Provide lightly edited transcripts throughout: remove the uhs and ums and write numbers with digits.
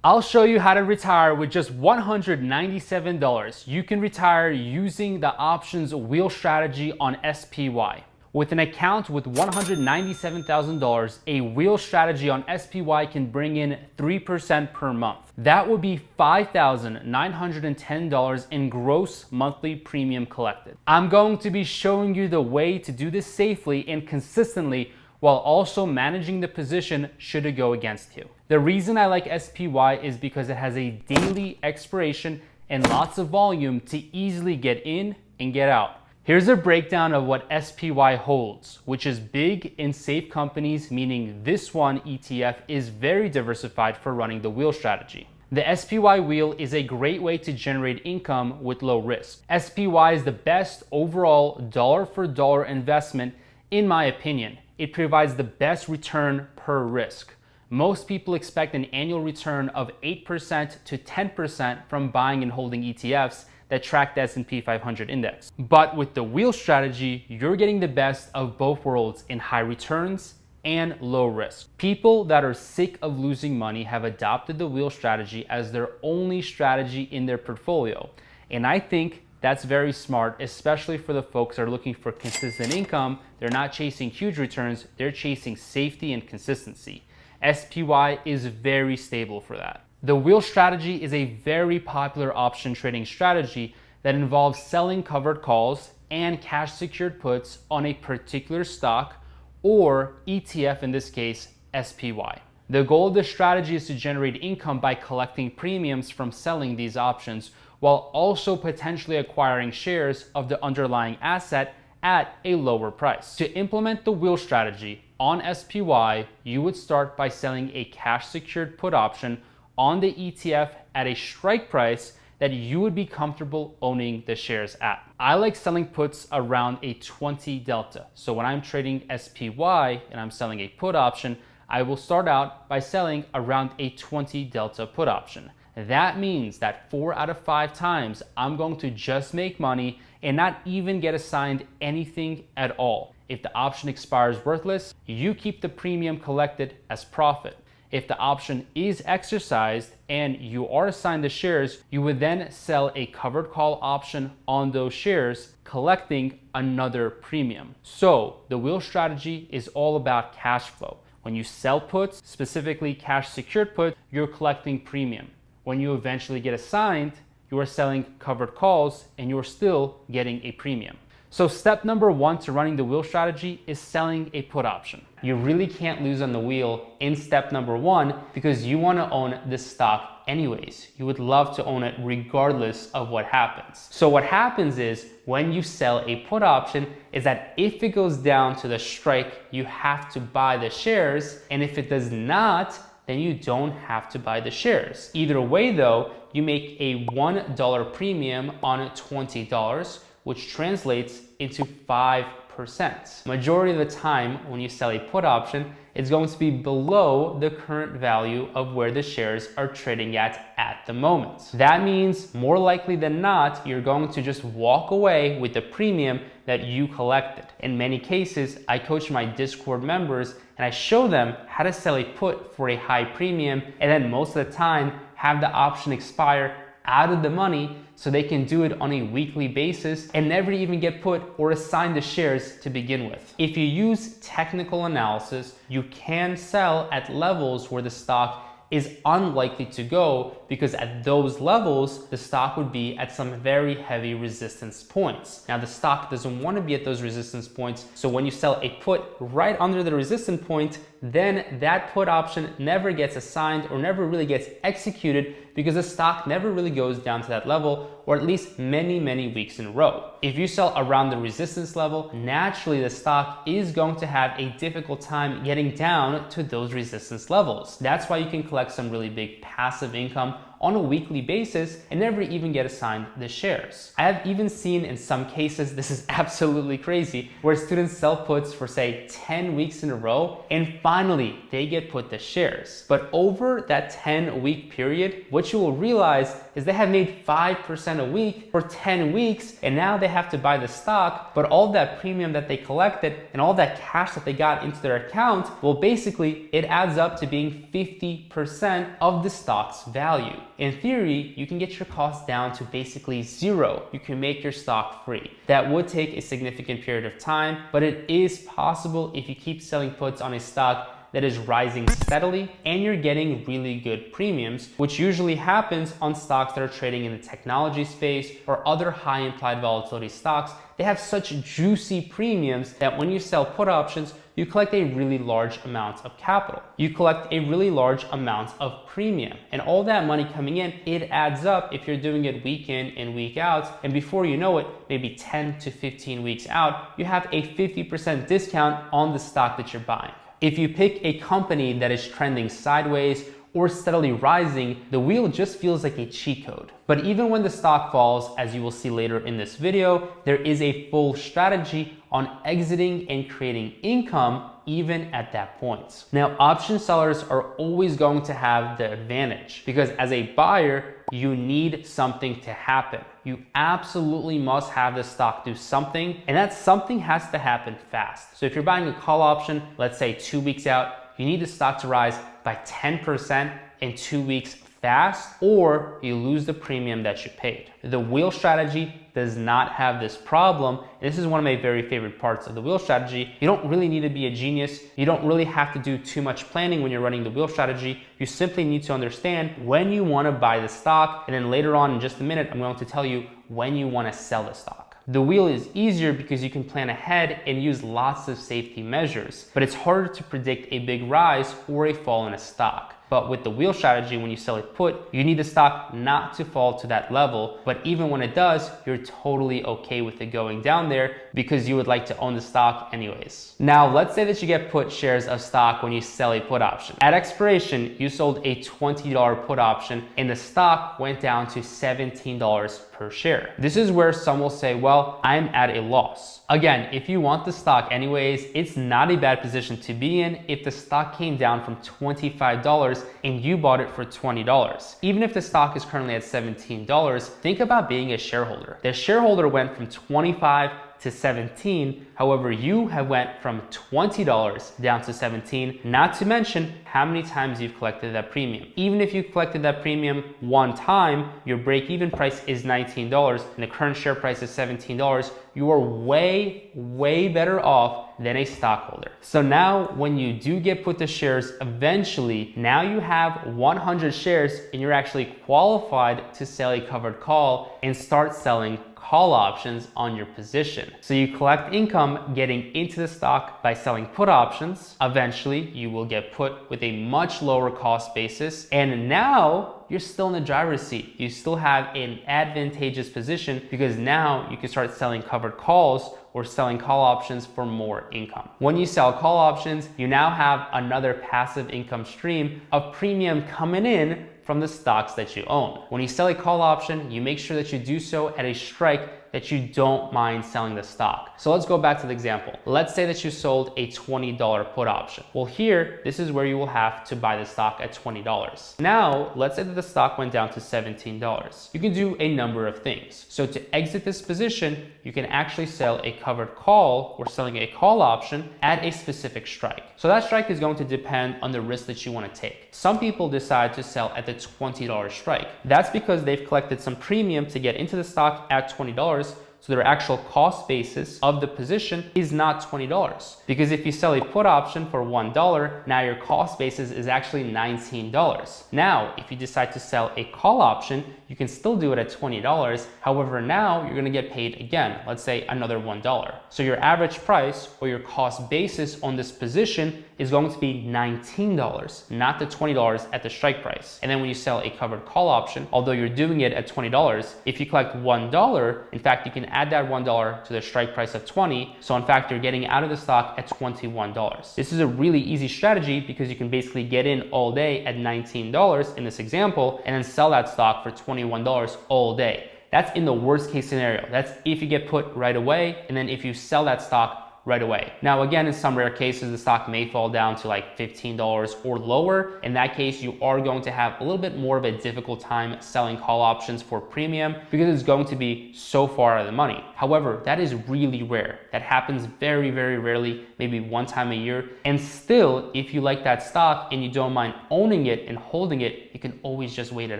I'll show you how to retire with just $197. You can retire using the options wheel strategy on SPY. With an account with $197,000, a wheel strategy on SPY can bring in 3% per month. That would be $5,910 in gross monthly premium collected. I'm going to be showing you the way to do this safely and consistently while also managing the position should it go against you. The reason I like SPY is because it has a daily expiration and lots of volume to easily get in and get out. Here's a breakdown of what SPY holds, which is big and safe companies, meaning this one ETF is very diversified for running the wheel strategy. The SPY wheel is a great way to generate income with low risk. SPY is the best overall dollar for dollar investment in my opinion. It provides the best return per risk. Most people expect an annual return of 8% to 10% from buying and holding ETFs that track the S&P 500 index. But with the wheel strategy, you're getting the best of both worlds in high returns and low risk. People that are sick of losing money have adopted the wheel strategy as their only strategy in their portfolio. And I think that's very smart, especially for the folks that are looking for consistent income. They're not chasing huge returns, they're chasing safety and consistency. SPY is very stable for that. The wheel strategy is a very popular option trading strategy that involves selling covered calls and cash secured puts on a particular stock or ETF, in this case, SPY. The goal of the strategy is to generate income by collecting premiums from selling these options while also potentially acquiring shares of the underlying asset at a lower price. To implement the wheel strategy on SPY, you would start by selling a cash secured put option on the ETF at a strike price that you would be comfortable owning the shares at. I like selling puts around a 20 delta. So when I'm trading SPY and I'm selling a put option, I will start out by selling around a 20 delta put option. That means that 4 out of 5 times I'm going to just make money and not even get assigned anything at all. If the option expires worthless, you keep the premium collected as profit. If the option is exercised and you are assigned the shares, you would then sell a covered call option on those shares, collecting another premium. So the wheel strategy is all about cash flow. When you sell puts, specifically cash secured puts, you're collecting premium. When you eventually get assigned, you are selling covered calls and you're still getting a premium. So step number 1 to running the wheel strategy is selling a put option. You really can't lose on the wheel in step number 1 because you want to own this stock anyways. You would love to own it regardless of what happens. So what happens is when you sell a put option is that if it goes down to the strike, you have to buy the shares, and if it does not, then you don't have to buy the shares. Either way though, you make a $1 premium on $20, which translates into 5%. Majority of the time when you sell a put option, it's going to be below the current value of where the shares are trading at the moment. That means more likely than not, you're going to just walk away with the premium that you collected. In many cases, I coach my Discord members and I show them how to sell a put for a high premium, and then most of the time have the option expire out of the money so they can do it on a weekly basis and never even get put or assign the shares to begin with. If you use technical analysis, you can sell at levels where the stock is unlikely to go, because at those levels, the stock would be at some very heavy resistance points. Now, the stock doesn't want to be at those resistance points, so when you sell a put right under the resistance point, then that put option never gets assigned or never really gets executed because the stock never really goes down to that level, or at least many weeks in a row. If you sell around the resistance level, naturally the stock is going to have a difficult time getting down to those resistance levels. That's why you can collect some really big passive income on a weekly basis and never even get assigned the shares. I have even seen in some cases, this is absolutely crazy, where students sell puts for say 10 weeks in a row and finally they get put the shares. But over that 10-week period, what you will realize is they have made 5% a week for 10 weeks and now they have to buy the stock, but all that premium that they collected and all that cash that they got into their account, well, basically it adds up to being 50% of the stock's value. In theory, you can get your costs down to basically zero. You can make your stock free. That would take a significant period of time, but it is possible if you keep selling puts on a stock that is rising steadily and you're getting really good premiums, which usually happens on stocks that are trading in the technology space or other high implied volatility stocks. They have such juicy premiums that when you sell put options, you collect a really large amount of capital. You collect a really large amount of premium, and all that money coming in, it adds up if you're doing it week in and week out. And before you know it, maybe 10 to 15 weeks out, you have a 50% discount on the stock that you're buying. If you pick a company that is trending sideways or steadily rising, the wheel just feels like a cheat code. But even when the stock falls, as you will see later in this video, there is a full strategy on exiting and creating income even at that point. Now, option sellers are always going to have the advantage because as a buyer, you need something to happen. You absolutely must have the stock do something, and that something has to happen fast. So if you're buying a call option, let's say 2 weeks out, you need the stock to rise by 10% in 2 weeks fast, or you lose the premium that you paid. The wheel strategy does not have this problem. This is one of my very favorite parts of the wheel strategy. You don't really need to be a genius. You don't really have to do too much planning when you're running the wheel strategy. You simply need to understand when you want to buy the stock, and then later on in just a minute, I'm going to tell you when you want to sell the stock. The wheel is easier because you can plan ahead and use lots of safety measures, but it's harder to predict a big rise or a fall in a stock. But with the wheel strategy, when you sell a put, you need the stock not to fall to that level. But even when it does, you're totally okay with it going down there because you would like to own the stock anyways. Now, let's say that you get put shares of stock when you sell a put option. At expiration, you sold a $20 put option and the stock went down to $17 per share. This is where some will say, well, I'm at a loss. Again, if you want the stock anyways, it's not a bad position to be in if the stock came down from $25 and you bought it for $20. Even if the stock is currently at $17, think about being a shareholder. The shareholder went from 25 to 17. However, you have went from $20 down to 17, not to mention how many times you've collected that premium. Even if you collected that premium one time, your break-even price is $19 and the current share price is $17. You are way better off than a stockholder. So now when you do get put the shares eventually, now you have 100 shares and you're actually qualified to sell a covered call and start selling call options on your position. So you collect income getting into the stock by selling put options. Eventually, you will get put with a much lower cost basis. And now you're still in the driver's seat. You still have an advantageous position because now you can start selling covered calls or selling call options for more income. When you sell call options, you now have another passive income stream of premium coming in from the stocks that you own. When you sell a call option, you make sure that you do so at a strike that you don't mind selling the stock. So let's go back to the example. Let's say that you sold a $20 put option. Well, here, this is where you will have to buy the stock at $20. Now, let's say that the stock went down to $17. You can do a number of things. So to exit this position, you can actually sell a covered call or selling a call option at a specific strike. So that strike is going to depend on the risk that you want to take. Some people decide to sell at the $20 strike. That's because they've collected some premium to get into the stock at $20. So their actual cost basis of the position is not $20. Because if you sell a put option for $1, now your cost basis is actually $19. Now, if you decide to sell a call option, you can still do it at $20. However, now you're gonna get paid again, let's say another $1. So your average price or your cost basis on this position is going to be $19, not the $20 at the strike price. And then when you sell a covered call option, although you're doing it at $20, if you collect $1, in fact, you can add that $1 to the strike price of $20. So in fact, you're getting out of the stock at $21. This is a really easy strategy because you can basically get in all day at $19 in this example, and then sell that stock for $21 all day. That's in the worst case scenario. That's if you get put right away, and then if you sell that stock right away. Now, again, in some rare cases, the stock may fall down to like $15 or lower. In that case, you are going to have a little bit more of a difficult time selling call options for premium because it's going to be so far out of the money. However, that is really rare. That happens very, very rarely, maybe one time a year. And still, if you like that stock and you don't mind owning it and holding it, you can always just wait it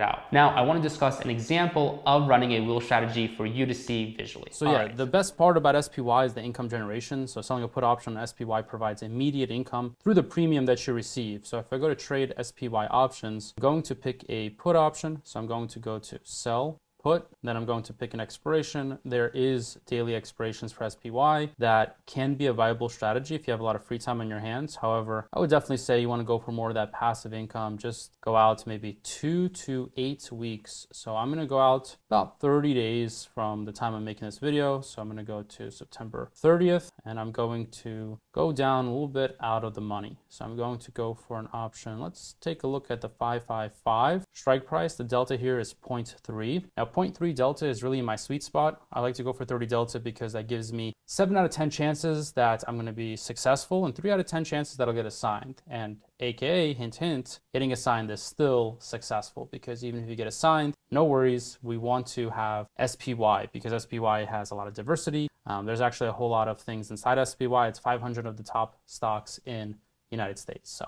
out. Now, I want to discuss an example of running a wheel strategy for you to see visually. So yeah, the best part about SPY is the income generation. So selling a put option on SPY provides immediate income through the premium that you receive. So if I go to trade SPY options, I'm going to pick a put option. So I'm going to go to sell put, then I'm going to pick an expiration. There is daily expirations for SPY that can be a viable strategy if you have a lot of free time on your hands. However, I would definitely say you want to go for more of that passive income. Just go out maybe 2 to 8 weeks. So I'm going to go out about 30 days from the time I'm making this video. So I'm going to go to September 30th, and I'm going to go down a little bit out of the money. So I'm going to go for an option. Let's take a look at the 555 strike price. The delta here is 0.3. Now 0.3 delta is really my sweet spot. I like to go for 30 delta because that gives me 7 out of 10 chances that I'm going to be successful and 3 out of 10 chances that I'll get assigned. And AKA, hint, hint, getting assigned is still successful because even if you get assigned, no worries. We want to have SPY because SPY has a lot of diversity. There's actually a whole lot of things inside SPY. It's 500 of the top stocks in the United States. So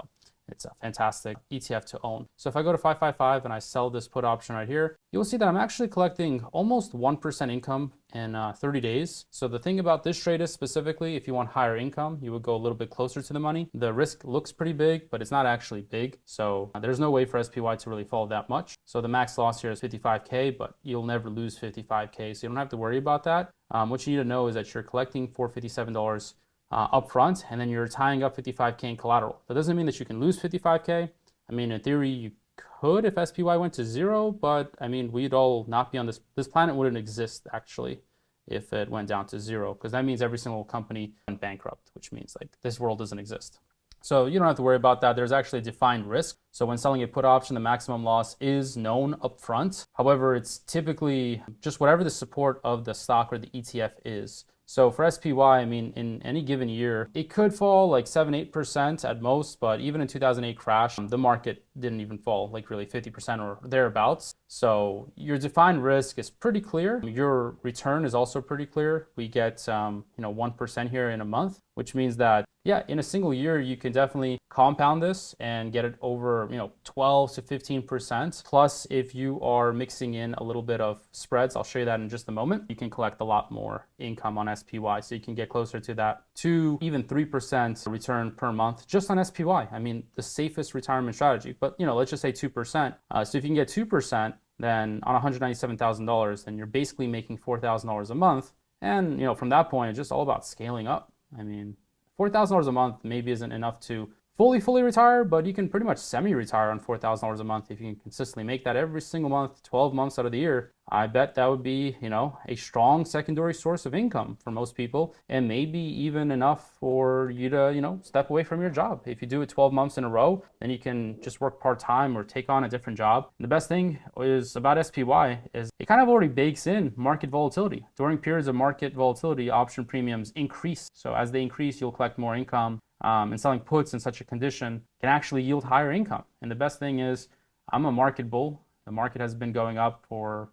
it's a fantastic ETF to own. So if I go to 555 and I sell this put option right here, you'll see that I'm actually collecting almost 1% income in 30 days. So the thing about this trade is specifically, if you want higher income, you would go a little bit closer to the money. The risk looks pretty big, but it's not actually big. So there's no way for SPY to really fall that much. So the max loss here is 55K, but you'll never lose 55K. So you don't have to worry about that. What you need to know is that you're collecting $457 upfront, and then you're tying up 55K in collateral. That doesn't mean that you can lose 55K. I mean, in theory, you could if SPY went to zero, but I mean, we'd all not be on this planet wouldn't exist actually if it went down to zero, because that means every single company went bankrupt, which means like this world doesn't exist. So you don't have to worry about that. There's actually a defined risk. So when selling a put option, the maximum loss is known upfront. However, it's typically just whatever the support of the stock or the ETF is. So for SPY, I mean, in any given year, it could fall like 7-8% at most, but even in 2008 crash, the market didn't even fall like really 50% or thereabouts. So your defined risk is pretty clear. Your return is also pretty clear. We get 1% here in a month, which means that yeah, in a single year, you can definitely compound this and get it over 12 to 15%. Plus, if you are mixing in a little bit of spreads, I'll show you that in just a moment, you can collect a lot more income on SPY. So you can get closer to that 2, even 3% return per month just on SPY. I mean, the safest retirement strategy, but let's just say 2%. So if you can get 2%, then on $197,000, then you're basically making $4,000 a month. And from that point, it's just all about scaling up. I mean, $4,000 a month maybe isn't enough to fully retire, but you can pretty much semi-retire on $4,000 a month if you can consistently make that every single month, 12 months out of the year. I bet that would be, a strong secondary source of income for most people, and maybe even enough for you to, step away from your job. If you do it 12 months in a row, then you can just work part-time or take on a different job. And the best thing is about SPY is it kind of already bakes in market volatility. During periods of market volatility, option premiums increase. So as they increase, you'll collect more income. And selling puts in such a condition can actually yield higher income. And the best thing is, I'm a market bull. The market has been going up for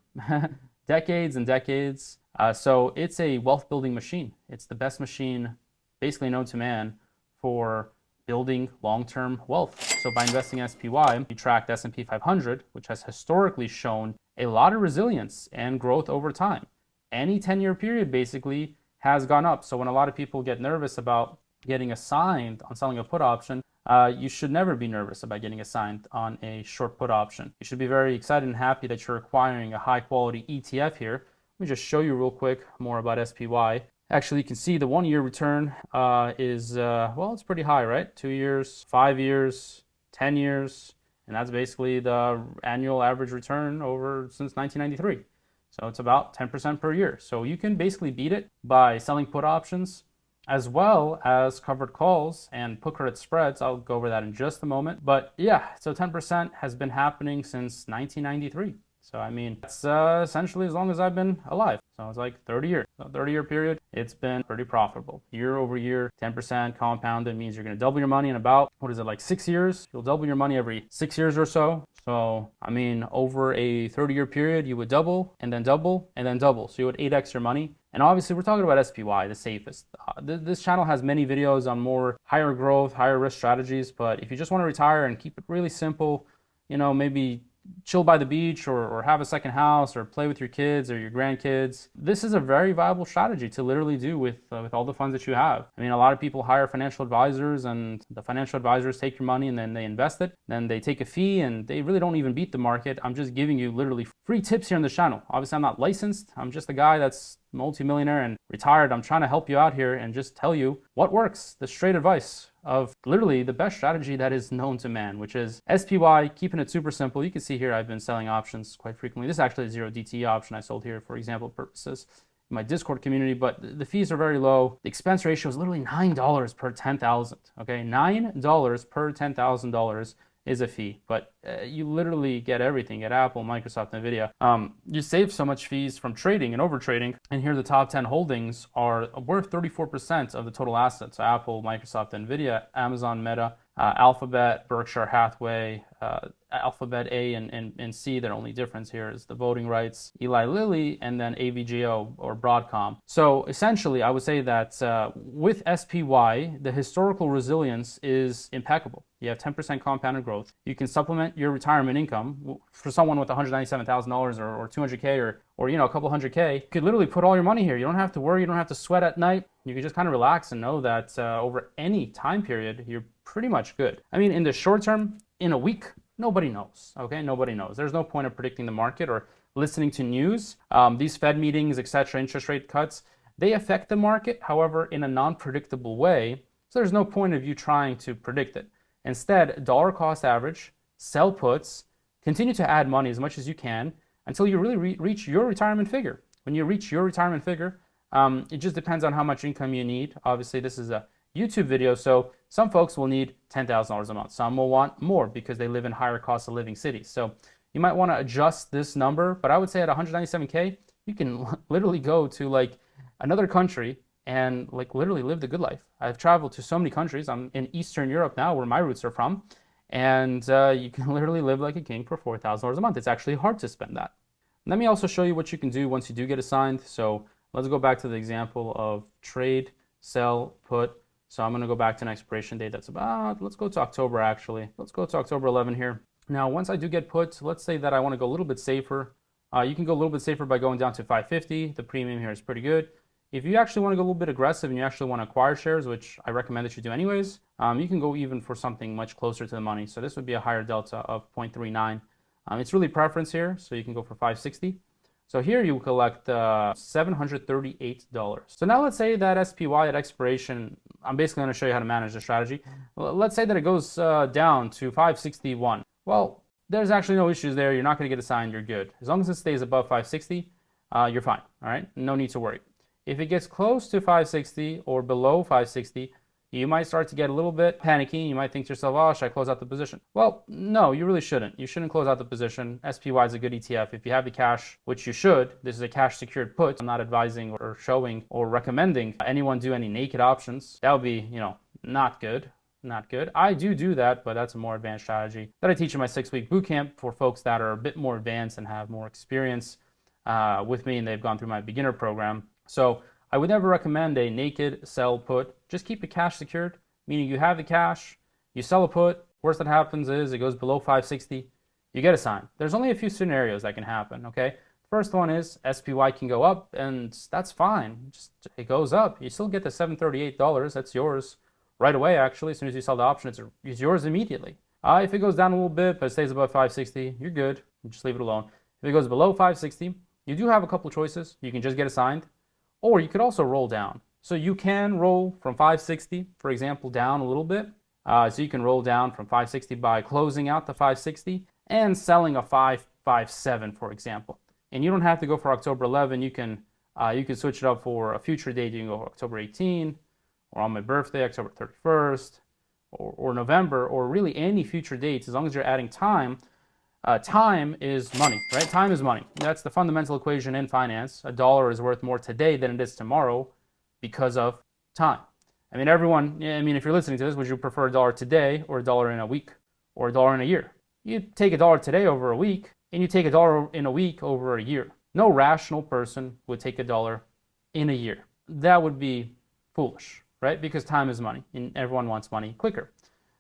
decades and decades. So it's a wealth building machine. It's the best machine basically known to man for building long-term wealth. So by investing in SPY, you track the S&P 500, which has historically shown a lot of resilience and growth over time. Any 10-year period basically has gone up. So when a lot of people get nervous about getting assigned on selling a put option, you should never be nervous about getting assigned on a short put option. You should be very excited and happy that you're acquiring a high quality ETF here. Let me just show you real quick more about SPY. Actually, you can see the 1 year return is, well, it's pretty high, right? 2 years, 5 years, 10 years, and that's basically the annual average return over since 1993. So it's about 10% per year. So you can basically beat it by selling put options as well as covered calls and put credit spreads. I'll go over that in just a moment. But yeah, so 10% has been happening since 1993. So I mean, it's essentially as long as I've been alive. So it's like 30 years. So 30-year period, it's been pretty profitable. Year over year, 10% compounded means you're going to double your money in about, what is it, like 6 years? You'll double your money every 6 years or so. So, I mean, over a 30-year period, you would double and then double and then double. So you would 8x your money. And obviously, we're talking about SPY, the safest. This channel has many videos on more higher growth, higher risk strategies. But if you just want to retire and keep it really simple, you know, maybe chill by the beach or have a second house or play with your kids or your grandkids, this is a very viable strategy to literally do with all the funds that you have. I mean, a lot of people hire financial advisors, and the financial advisors take your money and then they invest it. Then they take a fee and they really don't even beat the market. I'm just giving you literally free tips here on the channel. Obviously, I'm not licensed. I'm just a guy that's multimillionaire and retired. I'm trying to help you out here and just tell you what works, the straight advice of literally the best strategy that is known to man, which is SPY, keeping it super simple. You can see here I've been selling options quite frequently. This is actually a 0DTE option I sold here for example purposes in my Discord community, but the fees are very low. The expense ratio is literally $9 per 10,000. Okay, $9 per $10,000 is a fee, but you literally get everything at Apple, Microsoft, Nvidia. You save so much fees from trading and over trading. And here the top 10 holdings are worth 34% of the total assets. So Apple, Microsoft, Nvidia, Amazon, Meta, Alphabet, Berkshire Hathaway, Alphabet A and C. Their only difference here is the voting rights, Eli Lilly, and then AVGO or Broadcom. So essentially, I would say that with SPY, the historical resilience is impeccable. You have 10% compounded growth. You can supplement your retirement income. For someone with $197,000 or 200K or you know, a couple 100K, you could literally put all your money here. You don't have to worry. You don't have to sweat at night. You can just kind of relax and know that over any time period, you're pretty much good. I mean, in the short term, in a week, nobody knows, okay? Nobody knows. There's no point of predicting the market or listening to news. These Fed meetings, etc., interest rate cuts, they affect the market, however, in a non-predictable way. So there's no point of you trying to predict it. Instead, dollar cost average, sell puts, continue to add money as much as you can until you really reach your retirement figure. When you reach your retirement figure, it just depends on how much income you need. Obviously, this is a YouTube video, so some folks will need $10,000 a month. Some will want more because they live in higher cost of living cities. So you might want to adjust this number, but I would say at 197K, you can literally go to like another country and like literally live the good life. I've traveled to so many countries. I'm in Eastern Europe now, where my roots are from, and you can literally live like a king for $4,000 a month. It's actually hard to spend that. Let me also show you what you can do once you do get assigned. So let's go back to the example of trade, sell, put. So I'm going to go back to an expiration date that's about, let's go to October actually. Let's go to October 11 here. Now, once I do get put, let's say that I want to go a little bit safer. You can go a little bit safer by going down to 550. The premium here is pretty good. If you actually want to go a little bit aggressive and you actually want to acquire shares, which I recommend that you do anyways, you can go even for something much closer to the money. So this would be a higher delta of 0.39. It's really preference here, so you can go for 560. So here you collect $738. So now let's say that SPY at expiration, I'm basically going to show you how to manage the strategy. Let's say that it goes down to 561. Well, there's actually no issues there. You're not going to get assigned. You're good. As long as it stays above 560, you're fine. All right, no need to worry. If it gets close to 560 or below 560, you might start to get a little bit panicky. You might think to yourself, oh, should I close out the position? Well, no, you really shouldn't. You shouldn't close out the position. SPY is a good ETF. If you have the cash, which you should, this is a cash secured put. I'm not advising or showing or recommending anyone do any naked options. That would be, not good. Not good. I do that, but that's a more advanced strategy that I teach in my 6-week bootcamp for folks that are a bit more advanced and have more experience with me, and they've gone through my beginner program. So I would never recommend a naked sell put. Just keep it cash secured, meaning you have the cash, you sell a put, worst that happens is it goes below 560, you get assigned. There's only a few scenarios that can happen, okay? First one is SPY can go up, and that's fine. Just it goes up. You still get the $738. That's yours right away, actually. As soon as you sell the option, it's yours immediately. If it goes down a little bit, but it stays above 560, you're good. You just leave it alone. If it goes below 560, you do have a couple choices. You can just get assigned, Or you could also roll down. So you can roll from 560, for example, down a little bit. So you can roll down from 560 by closing out the 560 and selling a 557, for example. And you don't have to go for October 11. You can switch it up for a future date. You can go October 18, or on my birthday, October 31st, or November, or really any future dates, as long as you're adding time. Time is money, right? Time is money. That's the fundamental equation in finance. A dollar is worth more today than it is tomorrow because of time. I mean, if you're listening to this, would you prefer a dollar today or a dollar in a week or a dollar in a year? You take a dollar today over a week, and you take a dollar in a week over a year. No rational person would take a dollar in a year. That would be foolish, right? Because time is money, and everyone wants money quicker.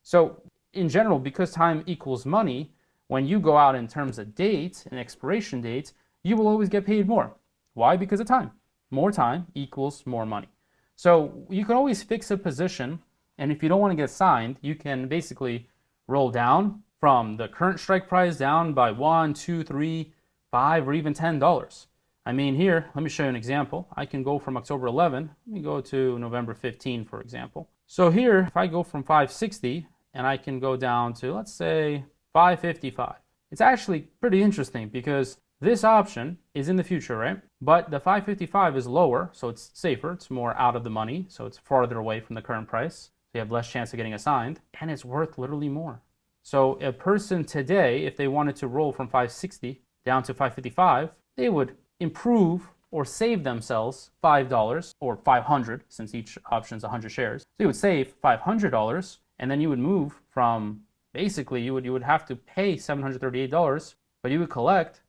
So in general, because time equals money, when you go out in terms of dates and expiration dates, you will always get paid more. Why? Because of time. More time equals more money. So you can always fix a position, and if you don't want to get signed, you can basically roll down from the current strike price down by $1, $2, $3, $5, or even $10. I mean, here, let me show you an example. I can go from October 11, let me go to November 15, for example. So here, if I go from 560, and I can go down to, let's say, 555. It's actually pretty interesting because this option is in the future, right? But the 555 is lower, so it's safer. It's more out of the money, so it's farther away from the current price. So you have less chance of getting assigned, and it's worth literally more. So a person today, if they wanted to roll from 560 down to 555, they would improve or save themselves $5 or 500, since each option is 100 shares. So you would save $500, and then you would move from basically, you would have to pay $738, but you would collect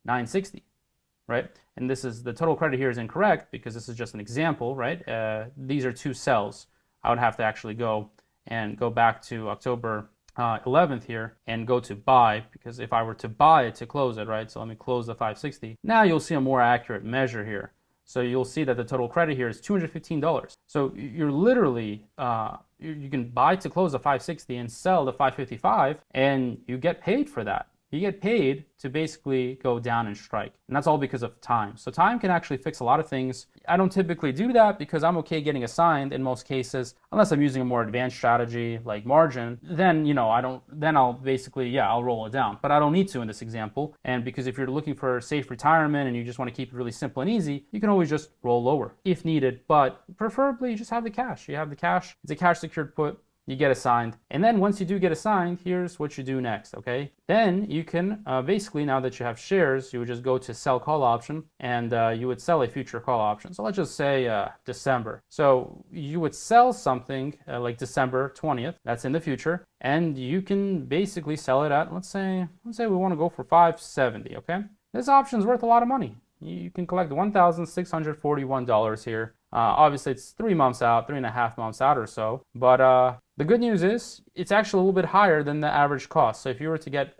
$960, right? And this is the total credit here is incorrect because this is just an example, right? These are two cells. I would have to actually go back to October 11th here and go to buy, because if I were to buy it to close it, right? So let me close the 560. Now you'll see a more accurate measure here. So you'll see that the total credit here is $215. So you're literally, you can buy to close the 560 and sell the 555, and you get paid for that. You get paid to basically go down and strike. And that's all because of time. So time can actually fix a lot of things. I don't typically do that because I'm okay getting assigned in most cases, unless I'm using a more advanced strategy like margin, then, I'll basically, I'll roll it down. But I don't need to in this example. And because if you're looking for safe retirement and you just want to keep it really simple and easy, you can always just roll lower if needed. But preferably you just have the cash. You have the cash. It's a cash secured put. You get assigned. And then once you do get assigned, here's what you do next, okay? Then you can basically, now that you have shares, you would just go to sell call option, and you would sell a future call option. So let's just say December. So you would sell something like December 20th, that's in the future, and you can basically sell it at, let's say we want to go for 570, okay? This option is worth a lot of money. You can collect $1,641 here. Obviously, it's 3 months out, 3.5 months out or so. But the good news is it's actually a little bit higher than the average cost. So if you were to get,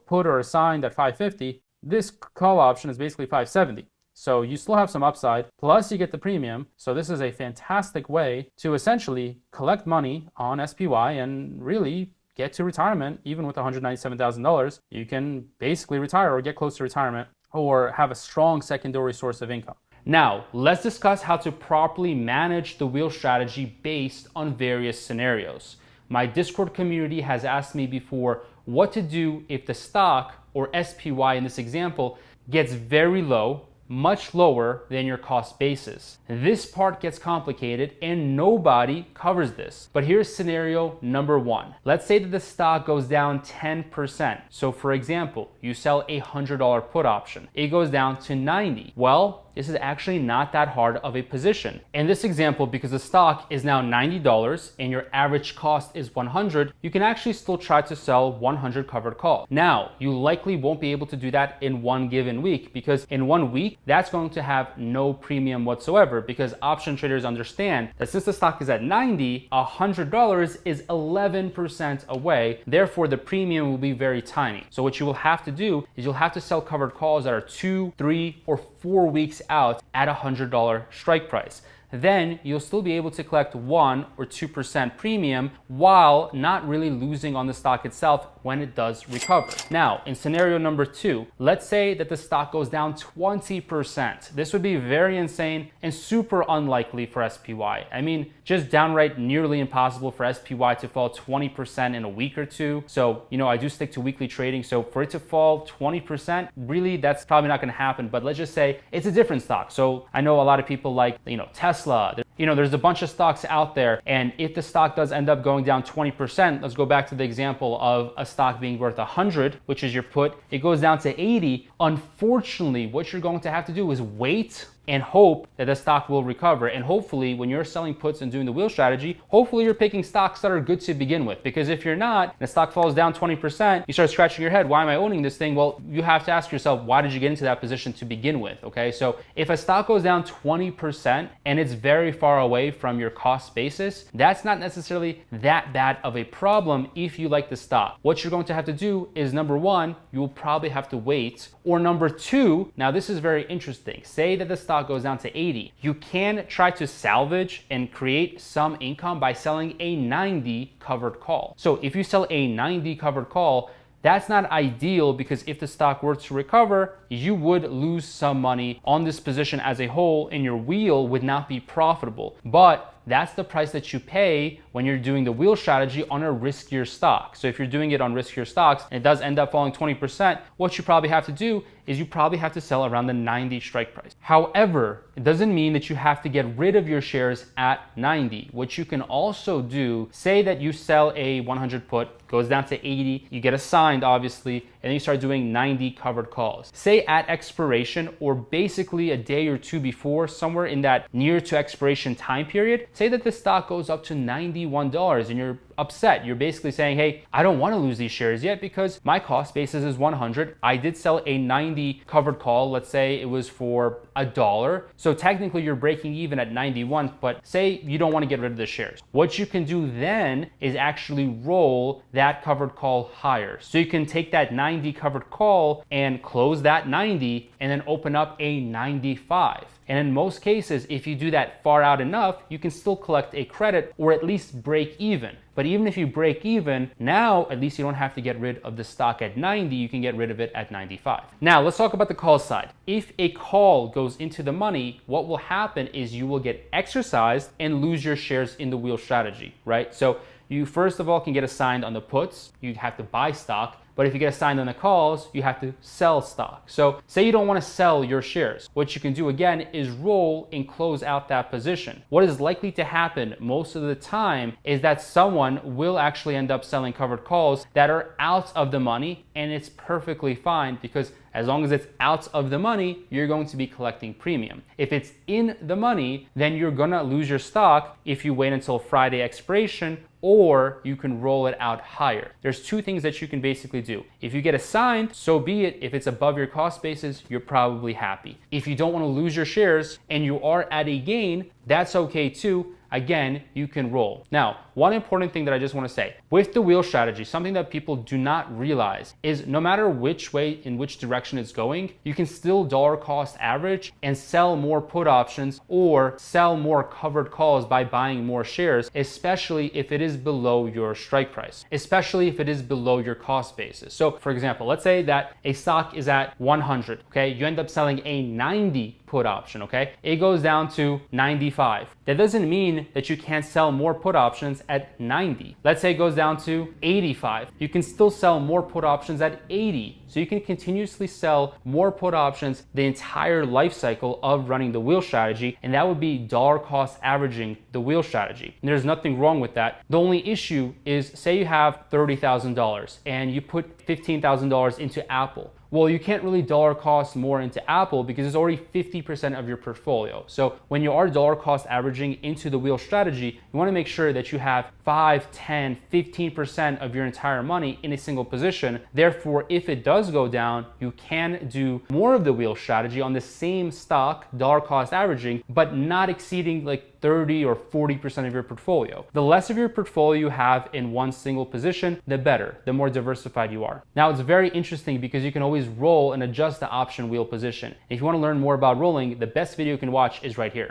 put or assigned at 550, this call option is basically 570. So you still have some upside, plus you get the premium. So this is a fantastic way to essentially collect money on SPY and really get to retirement. Even with $197,000, you can basically retire or get close to retirement or have a strong secondary source of income. Now, let's discuss how to properly manage the wheel strategy based on various scenarios. My Discord community has asked me before what to do if the stock, or SPY in this example, gets very low, much lower than your cost basis. This part gets complicated and nobody covers this. But here's scenario number one. Let's say that the stock goes down 10%. So for example, you sell a $100 put option. It goes down to 90. Well, this is actually not that hard of a position. In this example, because the stock is now $90 and your average cost is 100, you can actually still try to sell 100 covered call. Now, you likely won't be able to do that in one given week, because in 1 week, that's going to have no premium whatsoever, because option traders understand that since the stock is at 90, $100 is 11% away. Therefore, the premium will be very tiny. So what you will have to do is you'll have to sell covered calls that are 2, 3, or 4 weeks out at $100 strike price. then you'll still be able to collect 1 or 2% premium while not really losing on the stock itself when it does recover. Now, in scenario number 2, let's say that the stock goes down 20%. This would be very insane and super unlikely for SPY. I mean, just downright nearly impossible for SPY to fall 20% in a week or two. So, I do stick to weekly trading. So for it to fall 20%, really, that's probably not going to happen. But let's just say it's a different stock. So I know a lot of people like, Tesla. There's a bunch of stocks out there. And if the stock does end up going down 20%, let's go back to the example of a stock being worth 100, which is your put. It goes down to 80. Unfortunately, what you're going to have to do is wait and hope that the stock will recover. And hopefully, when you're selling puts and doing the wheel strategy, hopefully you're picking stocks that are good to begin with. Because if you're not, and the stock falls down 20%, you start scratching your head, why am I owning this thing? Well, you have to ask yourself, why did you get into that position to begin with? Okay, so if a stock goes down 20% and it's very far away from your cost basis, that's not necessarily that bad of a problem if you like the stock. What you're going to have to do is, number 1, you will probably have to wait. Or number 2, now this is very interesting. Say that the stock goes down to 80. You can try to salvage and create some income by selling a 90 covered call. So if you sell a 90 covered call, that's not ideal because if the stock were to recover, you would lose some money on this position as a whole and your wheel would not be profitable. But that's the price that you pay when you're doing the wheel strategy on a riskier stock. So if you're doing it on riskier stocks and it does end up falling 20%, what you probably have to do is you probably have to sell around the 90 strike price. However, it doesn't mean that you have to get rid of your shares at 90. What you can also do, say that you sell a 100 put, goes down to 80, you get assigned obviously, and then you start doing 90 covered calls. Say at expiration or basically a day or two before, somewhere in that near to expiration time period, say that the stock goes up to $91 and you're upset. You're basically saying, hey, I don't want to lose these shares yet because my cost basis is 100. I did sell a 90 covered call. Let's say it was for $1. So technically you're breaking even at 91, but say you don't want to get rid of the shares. What you can do then is actually roll that covered call higher. So you can take that 90 covered call and close that 90 and then open up a 95. And in most cases, if you do that far out enough, you can still collect a credit or at least break even. But even if you break even, now at least you don't have to get rid of the stock at 90, you can get rid of it at 95. Now let's talk about the call side. If a call goes into the money, what will happen is you will get exercised and lose your shares in the wheel strategy, right? So you first of all can get assigned on the puts, you have to buy stock. But if you get assigned on the calls, you have to sell stock. So say you don't want to sell your shares. What you can do again is roll and close out that position. What is likely to happen most of the time is that someone will actually end up selling covered calls that are out of the money, and it's perfectly fine because as long as it's out of the money, you're going to be collecting premium. If it's in the money, then you're gonna lose your stock if you wait until Friday expiration, or you can roll it out higher. There's two things that you can basically do. If you get assigned, so be it. If it's above your cost basis, you're probably happy. If you don't want to lose your shares and you are at a gain, that's okay too. Again, you can roll. Now, one important thing that I just want to say, with the wheel strategy, something that people do not realize is no matter which way, in which direction it's going, you can still dollar cost average and sell more put options or sell more covered calls by buying more shares, especially if it is below your strike price, especially if it is below your cost basis. So for example, let's say that a stock is at 100, okay? You end up selling a 90 put option, okay? It goes down to 95. That doesn't mean that you can't sell more put options at 90. Let's say it goes down to 85. You can still sell more put options at 80. So you can continuously sell more put options the entire life cycle of running the wheel strategy, and that would be dollar cost averaging the wheel strategy. And there's nothing wrong with that. The only issue is, say you have $30,000 and you put $15,000 into Apple. Well, you can't really dollar cost more into Apple because it's already 50% of your portfolio. So when you are dollar cost averaging into the wheel strategy, you want to make sure that you have 5, 10, 15% of your entire money in a single position. Therefore, if it does go down, you can do more of the wheel strategy on the same stock, dollar cost averaging, but not exceeding like 30 or 40% of your portfolio. The less of your portfolio you have in one single position, the better, the more diversified you are. Now, it's very interesting because you can always roll and adjust the option wheel position. If you want to learn more about rolling, the best video you can watch is right here.